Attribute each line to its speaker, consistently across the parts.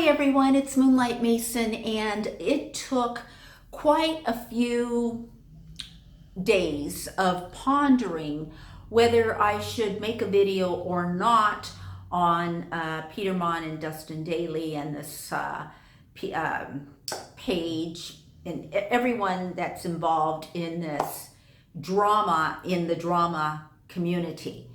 Speaker 1: Hi everyone, it's Moonlight Mason, and it took quite a few days of pondering whether I should make a video or not on Peter Monn and Dustin Dailey and this Paige and everyone that's involved in this drama in the drama community.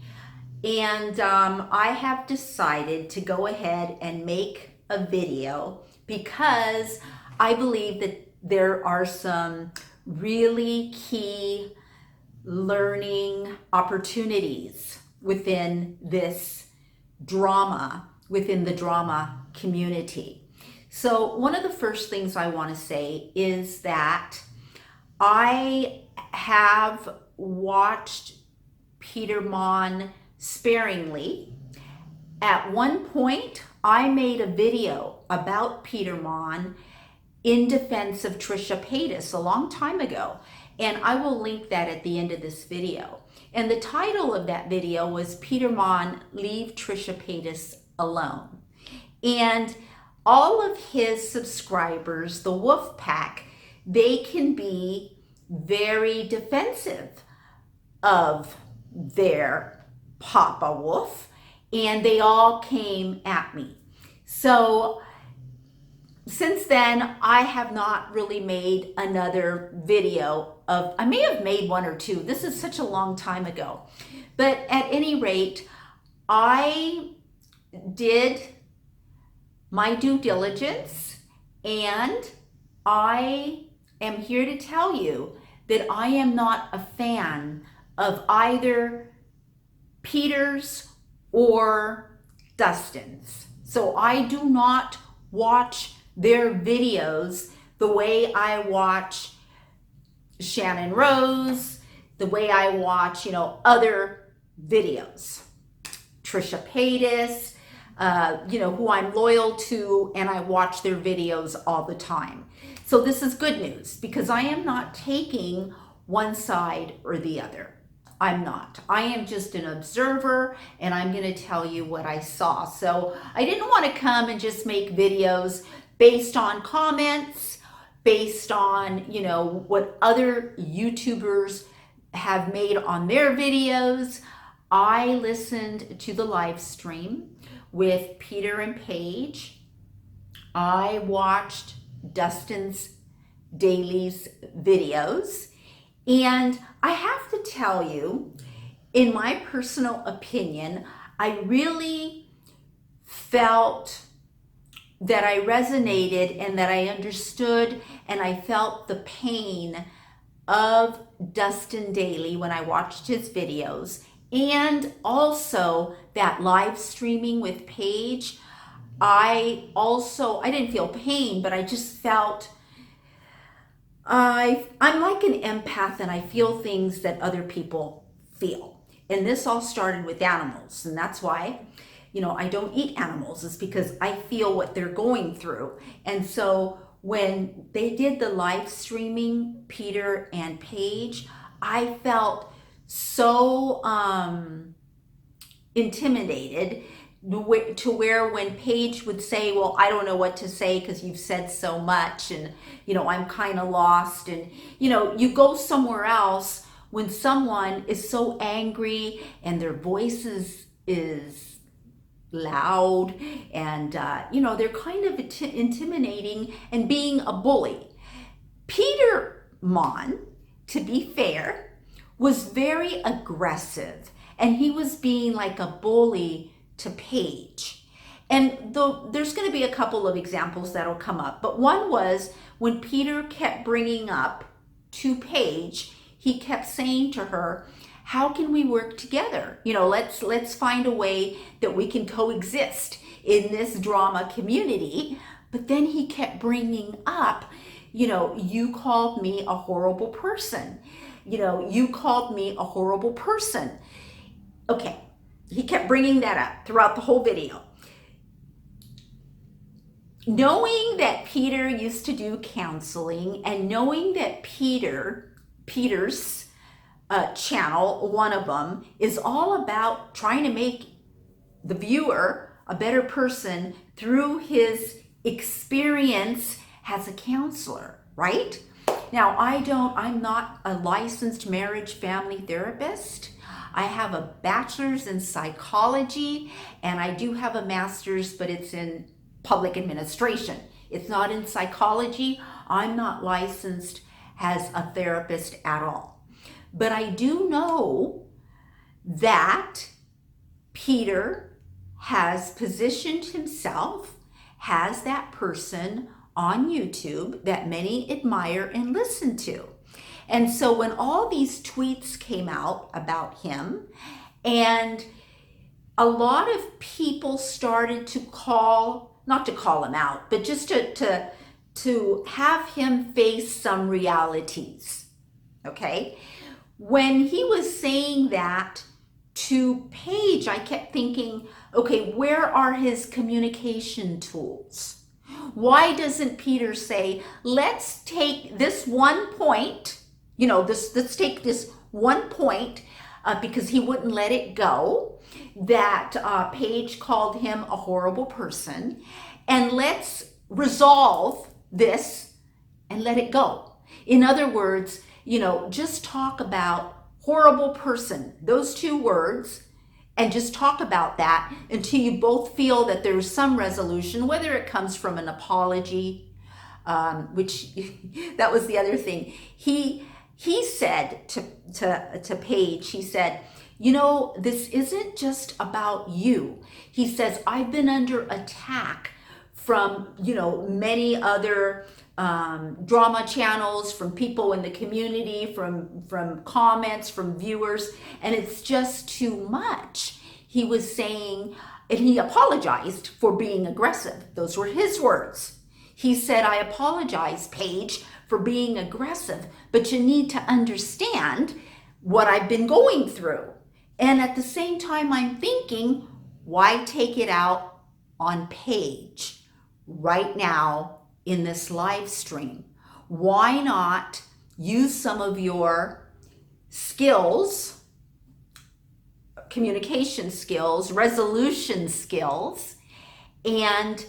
Speaker 1: And I have decided to go ahead and make a video because I believe that there are some really key learning opportunities within this drama, within the drama community. So one of the first things I want to say is that I have watched Peter Monn sparingly. At one point, I made a video about Peter Monn in defense of Trisha Paytas a long time ago, and I will link that at the end of this video. And the title of that video was Peter Monn, Leave Trisha Paytas Alone. And all of his subscribers, the Wolf Pack, they can be very defensive of their Papa Wolf, and they all came at me. So since then, I have not really made another video of, I may have made one or two. This is such a long time ago. But at any rate, I did my due diligence, and I am here to tell you that I am not a fan of either Peter's or Dustin's. So I do not watch their videos the way I watch Shannon Rose, the way I watch, other videos. Trisha Paytas, who I'm loyal to, and I watch their videos all the time. So this is good news because I am not taking one side or the other. I'm not. I am just an observer, and I'm going to tell you what I saw. So I didn't want to come and just make videos based on comments, based on, what other YouTubers have made on their videos. I listened to the live stream with Peter and Paige. I watched Dustin Dailey's videos. And I have to tell you, in my personal opinion, I really felt that I resonated and that I understood, and I felt the pain of Dustin Dailey when I watched his videos, and also that live streaming with Paige. I didn't feel pain, but I just felt I'm like an empath, and I feel things that other people feel. And this all started with animals, and that's why, I don't eat animals, is because I feel what they're going through. And so when they did the live streaming, Peter and Paige, I felt so intimidated to where when Paige would say, well, I don't know what to say because you've said so much, and I'm kind of lost, and you go somewhere else when someone is so angry and their voice is loud, and they're kind of intimidating and being a bully. Peter Monn, to be fair, was very aggressive, and he was being like a bully to Paige. And there's going to be a couple of examples that'll come up, but one was when Peter kept bringing up to Paige, he kept saying to her, how can we work together? Let's find a way that we can coexist in this drama community. But then he kept bringing up, you called me a horrible person. You called me a horrible person. Okay. He kept bringing that up throughout the whole video. Knowing that Peter used to do counseling, and knowing that Peter's channel, one of them, is all about trying to make the viewer a better person through his experience as a counselor, right? Now, I'm not a licensed marriage family therapist. I have a bachelor's in psychology, and I do have a master's, but it's in public administration. It's not in psychology. I'm not licensed as a therapist at all. But I do know that Peter has positioned himself as that person on YouTube that many admire and listen to. And so when all these tweets came out about him, and a lot of people started to not to call him out, but just to have him face some realities, okay? When he was saying that to Paige, I kept thinking, okay, where are his communication tools? Why doesn't Peter say, let's take this one point, let's take this one point, because he wouldn't let it go, that Paige called him a horrible person, and let's resolve this and let it go. In other words, just talk about horrible person, those two words, and just talk about that until you both feel that there's some resolution, whether it comes from an apology, which that was the other thing. He said to Paige, he said, this isn't just about you. He says, I've been under attack from, many other drama channels, from people in the community, from comments, from viewers, and it's just too much. He was saying, and he apologized for being aggressive. Those were his words. He said, I apologize, Paige, for being aggressive, but you need to understand what I've been going through. And at the same time, I'm thinking, why take it out on Paige right now in this live stream? Why not use some of your skills, communication skills, resolution skills? And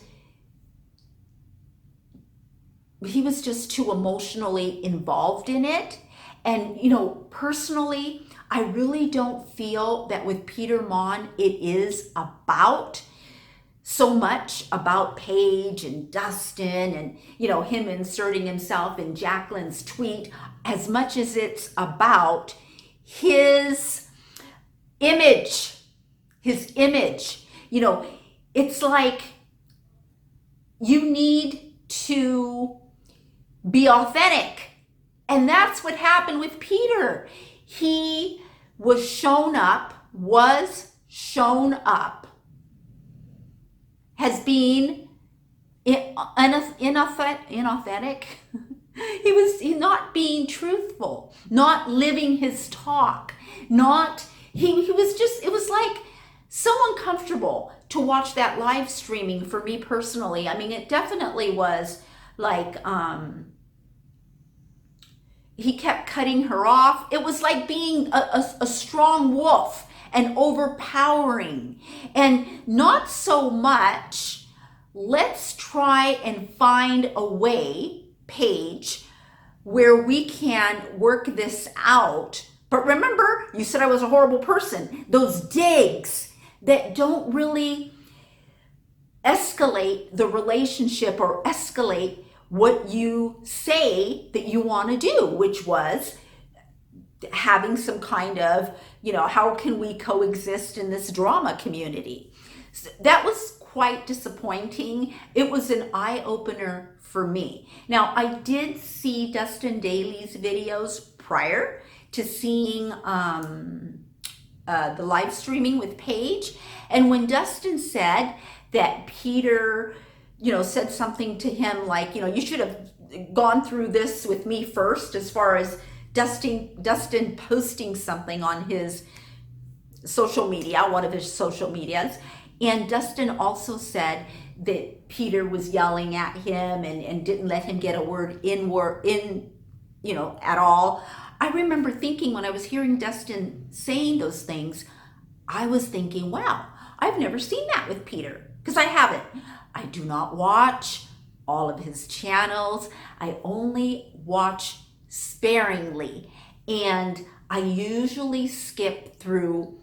Speaker 1: he was just too emotionally involved in it. And, personally, I really don't feel that with Peter Monn, it is about so much about Paige and Dustin and, him inserting himself in Jacqueline's tweet, as much as it's about his image. It's like you need to be authentic. And that's what happened with Peter. He was shown up as being inauthentic. He was not being truthful, not living his talk, it was like so uncomfortable to watch that live streaming for me personally. I mean, it definitely was like, he kept cutting her off. It was like being a strong wolf and overpowering, and not so much, let's try and find a way, Paige, where we can work this out. But remember, you said I was a horrible person. Those digs that don't really escalate the relationship or escalate what you say that you want to do, which was having some kind of, how can we coexist in this drama community? So that was quite disappointing. It was an eye-opener for me. Now, I did see Dustin Dailey's videos prior to seeing the live streaming with Paige. And when Dustin said that Peter, said something to him like, you should have gone through this with me first, as far as Dustin posting something on his social media, one of his social medias. And Dustin also said that Peter was yelling at him and didn't let him get a word in, at all. I remember thinking, when I was hearing Dustin saying those things, I was thinking, wow, I've never seen that with Peter, because I haven't. I do not watch all of his channels. I only watch sparingly, and I usually skip through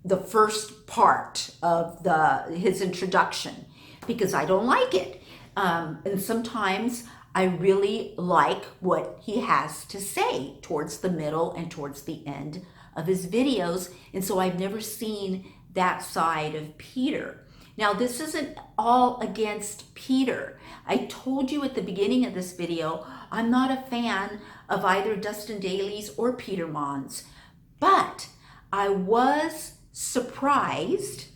Speaker 1: the first part of his introduction because I don't like it. And sometimes I really like what he has to say towards the middle and towards the end of his videos. And so I've never seen that side of Peter. Now, this isn't all against Peter. I told you at the beginning of this video, I'm not a fan of either Dustin Dailey's or Peter Monn's, but I was surprised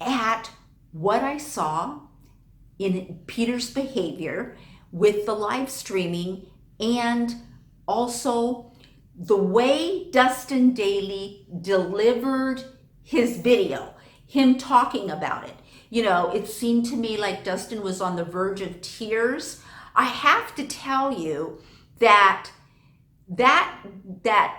Speaker 1: at what I saw in Peter's behavior with the live streaming, and also the way Dustin Dailey delivered his video, him talking about it. You know, it seemed to me like Dustin was on the verge of tears. I have to tell you that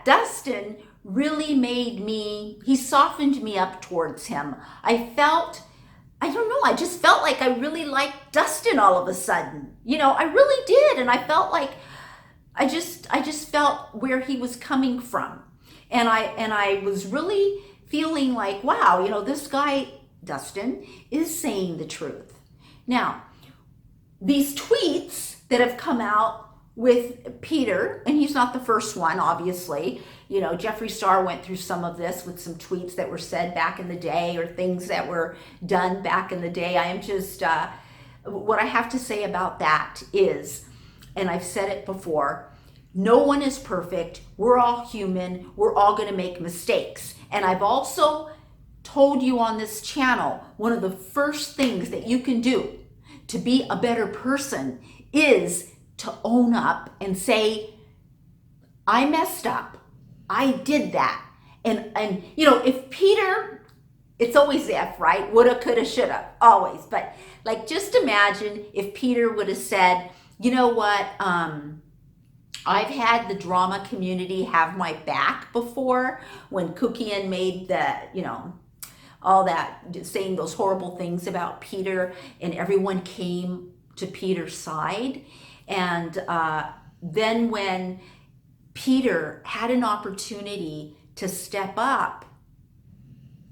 Speaker 1: Dustin really made me, he softened me up towards him. I don't know, I just felt like I really liked Dustin all of a sudden. You know, I really did. And I felt like, I just felt where he was coming from. And I was really feeling like, wow, you know, this guy, Dustin, is saying the truth. Now, these tweets that have come out with Peter, and he's not the first one, obviously. You know, Jeffree Star went through some of this with some tweets that were said back in the day or things that were done back in the day. I am just, what I have to say about that is, and I've said it before, no one is perfect. We're all human. We're all going to make mistakes. And I've also told you on this channel, one of the first things that you can do to be a better person is to own up and say, I messed up. I did that. And you know, if Peter, it's always if, right? Woulda, coulda, shoulda, always. But like, just imagine if Peter would have said, you know what, I've had the drama community have my back before when Kukian made the, you know, all that, saying those horrible things about Peter, and everyone came to Peter's side. And then when Peter had an opportunity to step up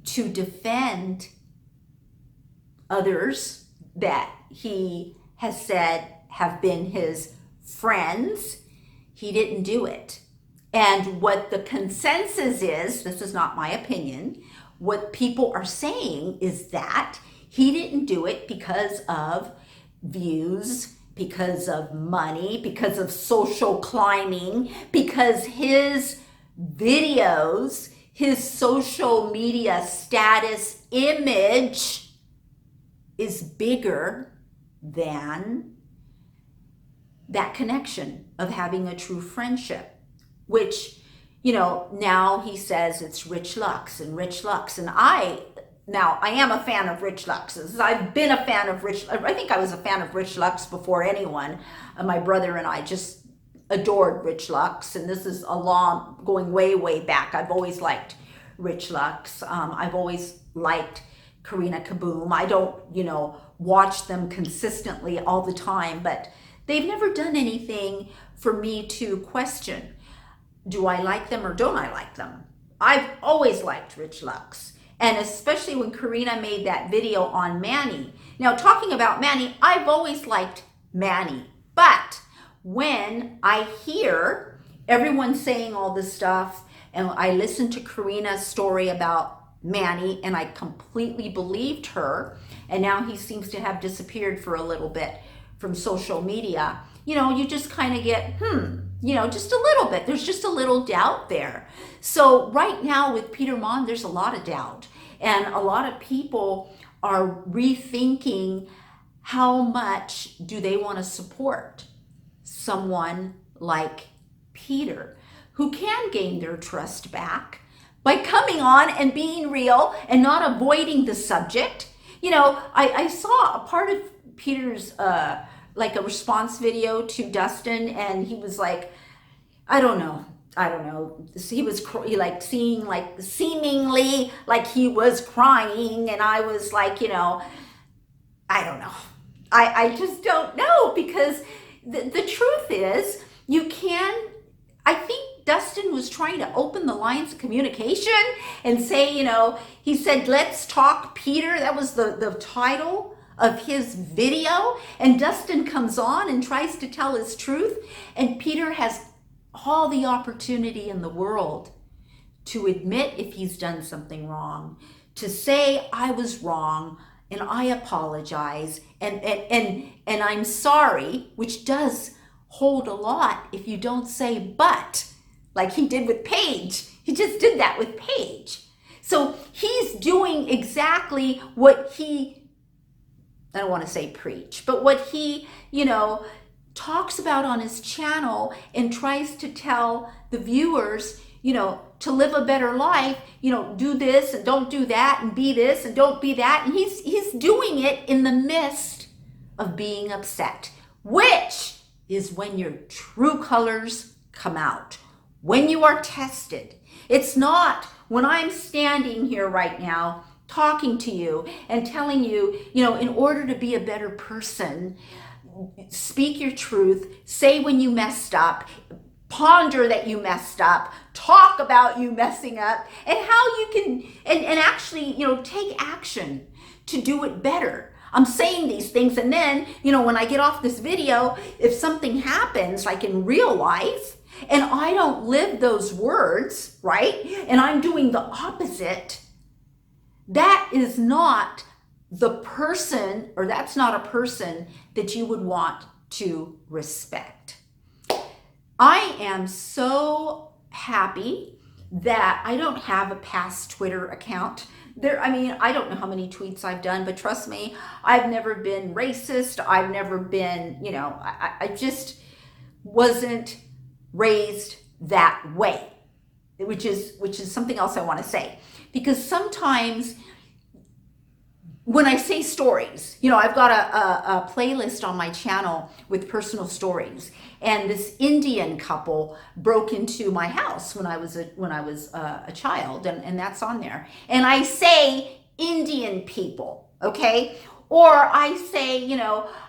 Speaker 1: to defend others that he has said have been his friends, he didn't do it. And what the consensus is, this is not my opinion, what people are saying is that he didn't do it because of views, because of money, because of social climbing, because his videos, his social media status image is bigger than that connection of having a true friendship, which, you know, now he says it's Rich Lux and Rich Lux. And I am a fan of Rich Lux's. I've been a fan of I think I was a fan of Rich Lux before anyone. My brother and I just adored Rich Lux. And this is going way, way back. I've always liked Rich Lux. I've always liked Karina Kaboom. I don't, you know, watch them consistently all the time, but they've never done anything for me to question. Do I like them or don't I like them? I've always liked Rich Lux. And especially when Karina made that video on Manny. Now, talking about Manny, I've always liked Manny. But when I hear everyone saying all this stuff, and I listened to Karina's story about Manny, and I completely believed her, and now he seems to have disappeared for a little bit from social media, you know, you just kind of get, you know, just a little bit. There's just a little doubt there. So right now with Peter Monn, there's a lot of doubt. And a lot of people are rethinking how much do they want to support someone like Peter, who can gain their trust back by coming on and being real and not avoiding the subject. You know, I saw a part of Peter's like a response video to Dustin, and he was like, I don't know. He was seemingly like he was crying, and I was like, you know, I don't know. I just don't know, because the truth is, you can, I think Dustin was trying to open the lines of communication and say, he said, let's talk, Peter. That was the title of his video. And Dustin comes on and tries to tell his truth. And Peter has all the opportunity in the world to admit if he's done something wrong, to say, I was wrong and I apologize and I'm sorry, which does hold a lot if you don't say but, like he did with Paige. He just did that with Paige. So he's doing exactly what he, I don't want to say preach, but what he, talks about on his channel and tries to tell the viewers, to live a better life, do this and don't do that, and be this and don't be that. And he's doing it in the midst of being upset, which is when your true colors come out, when you are tested. It's not when I'm standing here right now talking to you and telling you, in order to be a better person, speak your truth, say when you messed up, ponder that you messed up, talk about you messing up, and how you can, and actually, take action to do it better. I'm saying these things, and then, when I get off this video, if something happens, like in real life, and I don't live those words, right, and I'm doing the opposite, that is not the person, or that's not a person that you would want to respect. I am so happy that I don't have a past Twitter account. I don't know how many tweets I've done, but trust me, I've never been racist. I've never been, I just wasn't raised that way, which is something else I want to say. Because sometimes when I say stories, I've got a playlist on my channel with personal stories. And this Indian couple broke into my house when I was a child, and that's on there. And I say Indian people, okay? Or I say,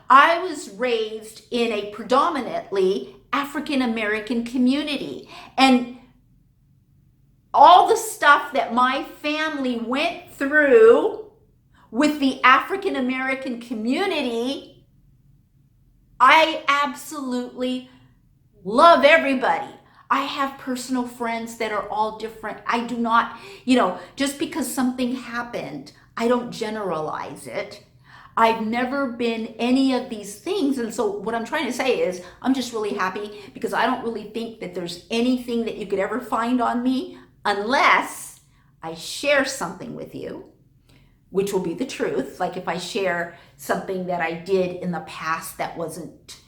Speaker 1: I was raised in a predominantly African American community, and all the stuff that my family went through with the African American community, I absolutely love everybody. I have personal friends that are all different. I do not, just because something happened, I don't generalize it. I've never been any of these things. And so what I'm trying to say is I'm just really happy, because I don't really think that there's anything that you could ever find on me unless I share something with you, which will be the truth. Like if I share something that I did in the past that wasn't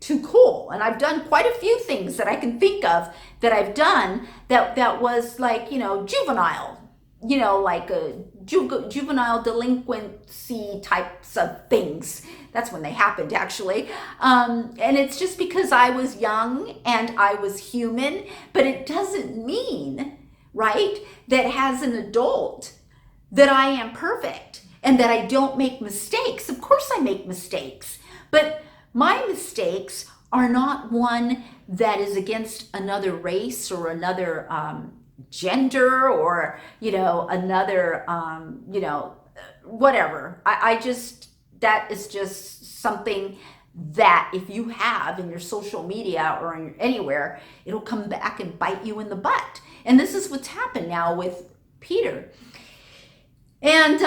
Speaker 1: too cool. And I've done quite a few things that I can think of that I've done that was like, juvenile, like a juvenile delinquency types of things. That's when they happened, actually. And it's just because I was young and I was human, but it doesn't mean, right, that as an adult that I am perfect and that I don't make mistakes. Of course I make mistakes, but my mistakes are not one that is against another race or another gender or, another, whatever. I just, that is just something that if you have in your social media or anywhere, it'll come back and bite you in the butt. And this is what's happened now with Peter. And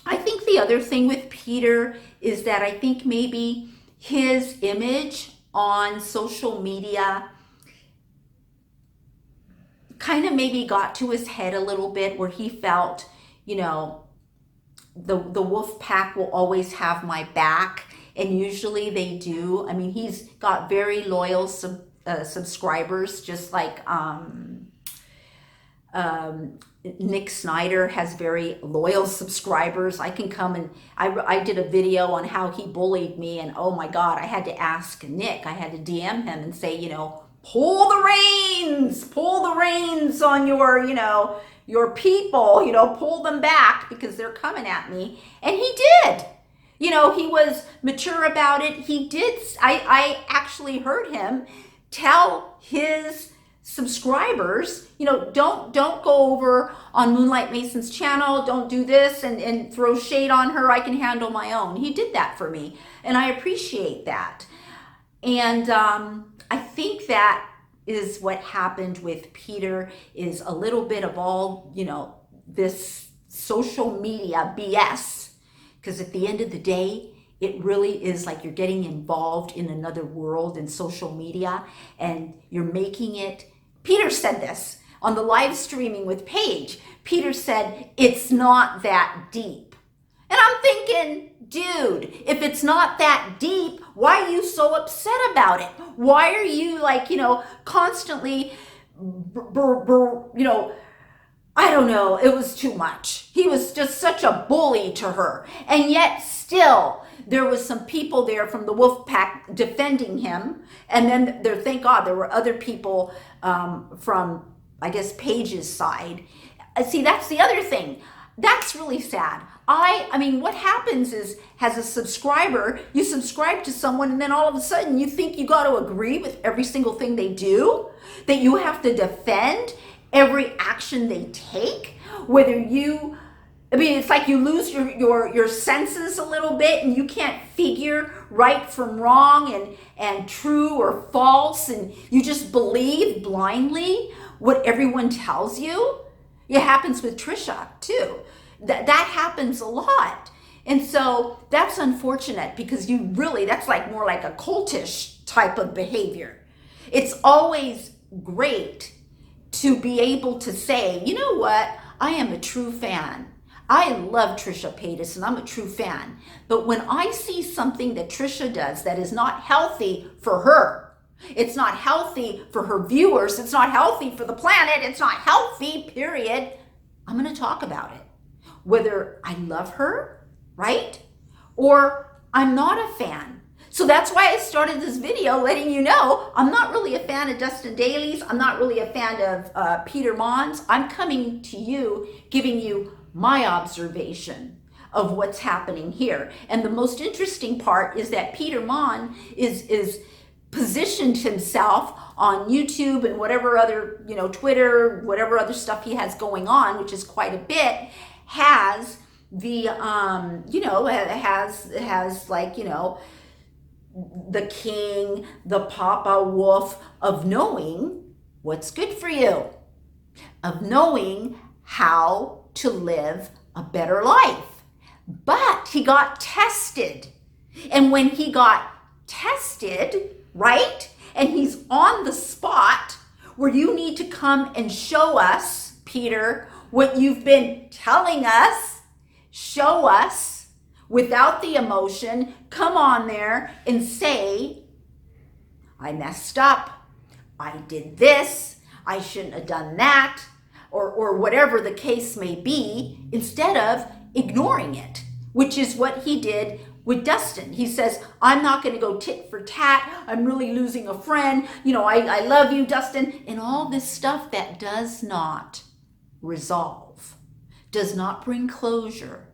Speaker 1: I think the other thing with Peter is that I think maybe his image on social media kind of maybe got to his head a little bit, where he felt, the wolf pack will always have my back. And usually they do. I mean, he's got very loyal subscribers, just like Nick Snyder has very loyal subscribers. I can come and I did a video on how he bullied me, and oh my God, I had to ask Nick. I had to DM him and say, pull the reins on your people, pull them back because they're coming at me. And he did. You know, he was mature about it. He did, I actually heard him tell his subscribers, you know, don't go over on Moonlight Mason's channel, don't do this and throw shade on her. I can handle my own. He did that for me, and I appreciate that. And I think that is what happened with Peter, is a little bit of all, you know, this social media BS, because at the end of the day, it really is like you're getting involved in another world in social media, and you're making it. Peter said this on the live streaming with Paige. Peter said, it's not that deep. And I'm thinking, dude, if it's not that deep, why are you so upset about it? Why are you like, you know, constantly, you know, I don't know, it was too much. He was just such a bully to her. And yet still, there was some people there from the wolf pack defending him. And then there, thank God, there were other people from, I guess, Paige's side. See, that's the other thing. That's really sad. I mean, what happens is, as a subscriber, you subscribe to someone and then all of a sudden you think you got to agree with every single thing they do, that you have to defend every action they take, whether you, I mean, it's like you lose your senses a little bit and you can't figure right from wrong and true or false, and you just believe blindly what everyone tells you. It happens with Trisha too. That happens a lot. And so that's unfortunate, because you really, that's like more like a cultish type of behavior. It's always great to be able to say, you know what, I am a true fan. I love Trisha Paytas and I'm a true fan. But when I see something that Trisha does that is not healthy for her, it's not healthy for her viewers, it's not healthy for the planet, it's not healthy, period, I'm going to talk about it. Whether I love her, right? Or I'm not a fan. So that's why I started this video letting you know I'm not really a fan of Dustin Dailey's. I'm not really a fan of Peter Monn's. I'm coming to you, giving you my observation of what's happening here. And the most interesting part is that Peter Monn is positioned himself on YouTube and whatever other, you know, Twitter, whatever other stuff he has going on, which is quite a bit, has the, you know, has like, you know, the king, the Papa Wolf of knowing what's good for you, of knowing how to live a better life. But he got tested. And when he got tested, right, and he's on the spot where you need to come and show us, Peter, what you've been telling us, show us without the emotion, come on there and say, I messed up, I did this, I shouldn't have done that, or whatever the case may be, instead of ignoring it, which is what he did with Dustin. He says, I'm not going to go tit for tat, I'm really losing a friend, you know, I love you, Dustin, and all this stuff that does not resolve, does not bring closure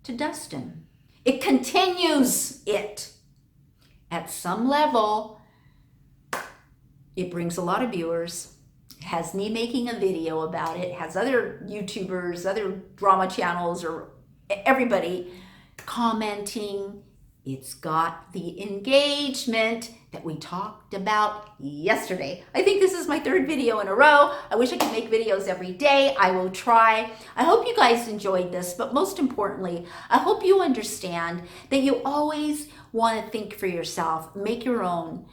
Speaker 1: to Dustin. It continues it. At some level, it brings a lot of viewers. It has me making a video about it. It has other YouTubers, other drama channels, or everybody commenting. It's got the engagement that we talked about yesterday. I think this is my third video in a row. I wish I could make videos every day. I will try. I hope you guys enjoyed this, but most importantly, I hope you understand that you always want to think for yourself, make your own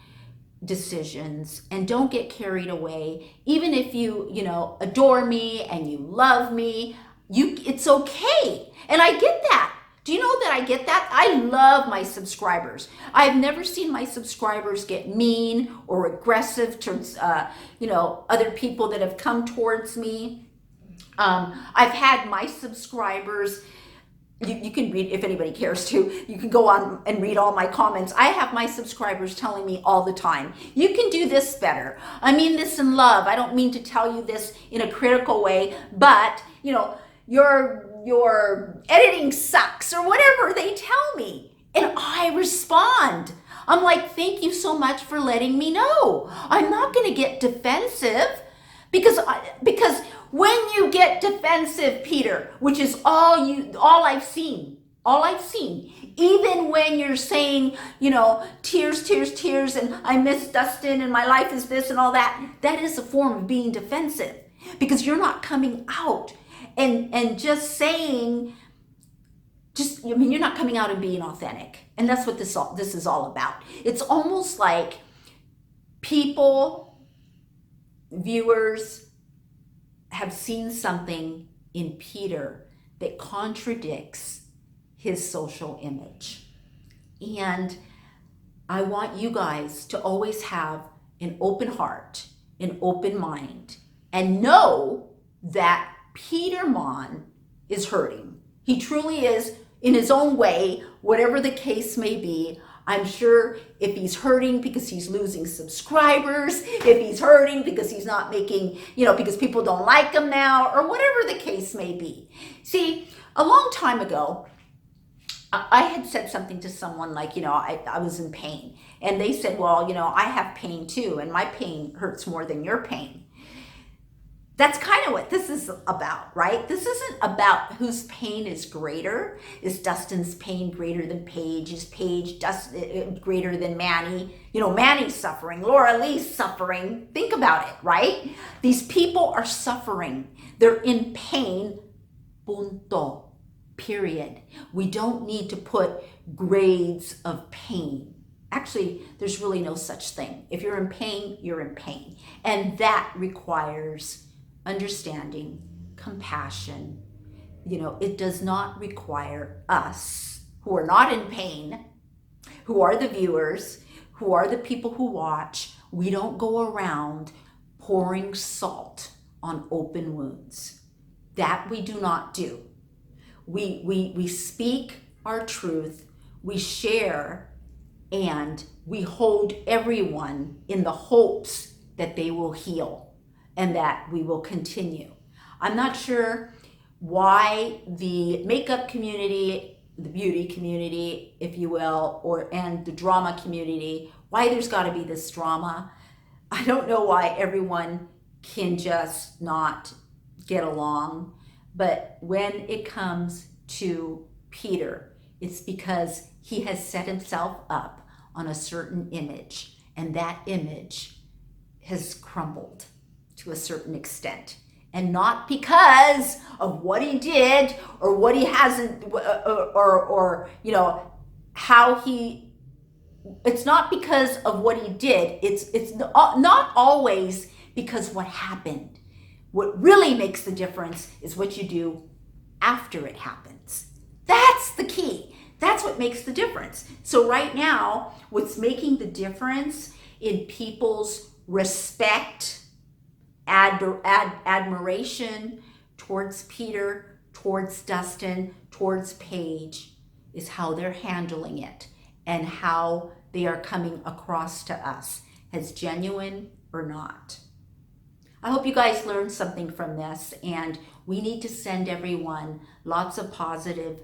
Speaker 1: decisions, and don't get carried away. Even if you know, adore me and you love me, it's okay. And I get that. Do you know that I get that? I love my subscribers. I've never seen my subscribers get mean or aggressive towards, you know, other people that have come towards me. I've had my subscribers, you can read, if anybody cares to, you can go on and read all my comments. I have my subscribers telling me all the time, you can do this better. I mean this in love. I don't mean to tell you this in a critical way, but, you know, you're your editing sucks, or whatever they tell me. And I respond. I'm like, thank you so much for letting me know. I'm not going to get defensive because when you get defensive, Peter, which is all I've seen, even when you're saying, tears, tears, tears, and I miss Dustin and my life is this and all that, that is a form of being defensive because you're not coming out and just saying, you're not coming out and being authentic. And that's what this is all about. It's almost like viewers have seen something in Peter that contradicts his social image. And I want you guys to always have an open heart, an open mind, and know that Peter Monn is hurting. He truly is, in his own way, whatever the case may be. I'm sure if he's hurting because he's losing subscribers, if he's hurting because he's not making, because people don't like him now, or whatever the case may be. See, a long time ago, I had said something to someone like, I was in pain. And they said, well, I have pain too, and my pain hurts more than your pain. That's kind of what this is about, right? This isn't about whose pain is greater. Is Dustin's pain greater than Paige? Is Paige greater than Manny? Manny's suffering. Laura Lee's suffering. Think about it, right? These people are suffering. They're in pain. Punto. Period. We don't need to put grades of pain. Actually, there's really no such thing. If you're in pain, you're in pain. And that requires understanding, compassion. It does not require us who are not in pain, who are the viewers, who are the people who watch. We don't go around pouring salt on open wounds. That we do not do. We speak our truth, we share, and we hold everyone in the hopes that they will heal and that we will continue. I'm not sure why the makeup community, the beauty community, if you will, and the drama community, why there's got to be this drama. I don't know why everyone can just not get along. But when it comes to Peter, it's because he has set himself up on a certain image, and that image has crumbled to a certain extent. And not because of what he did or what he hasn't, or how he, it's not because of what he did. It's not always because what happened. What really makes the difference is what you do after it happens. That's the key. That's what makes the difference. So right now, what's making the difference in people's respect, admiration towards Peter, towards Dustin, towards Paige, is how they're handling it and how they are coming across to us as genuine or not. I hope you guys learned something from this, and we need to send everyone lots of positive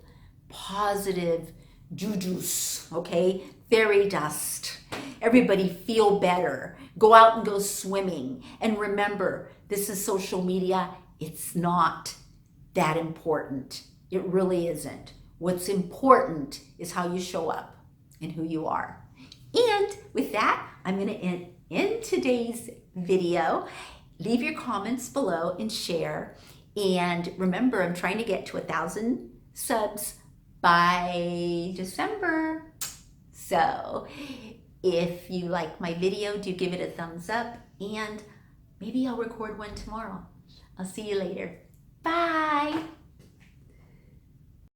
Speaker 1: jujus, okay? Fairy dust. Everybody feel better. Go out and go swimming. And remember, this is social media. It's not that important. It really isn't. What's important is how you show up and who you are. And with that, I'm going to end today's video. Leave your comments below and share. And remember, I'm trying to get to 1,000 subs by December. So if you like my video, do give it a thumbs up, and maybe I'll record one tomorrow. I'll see you later. Bye.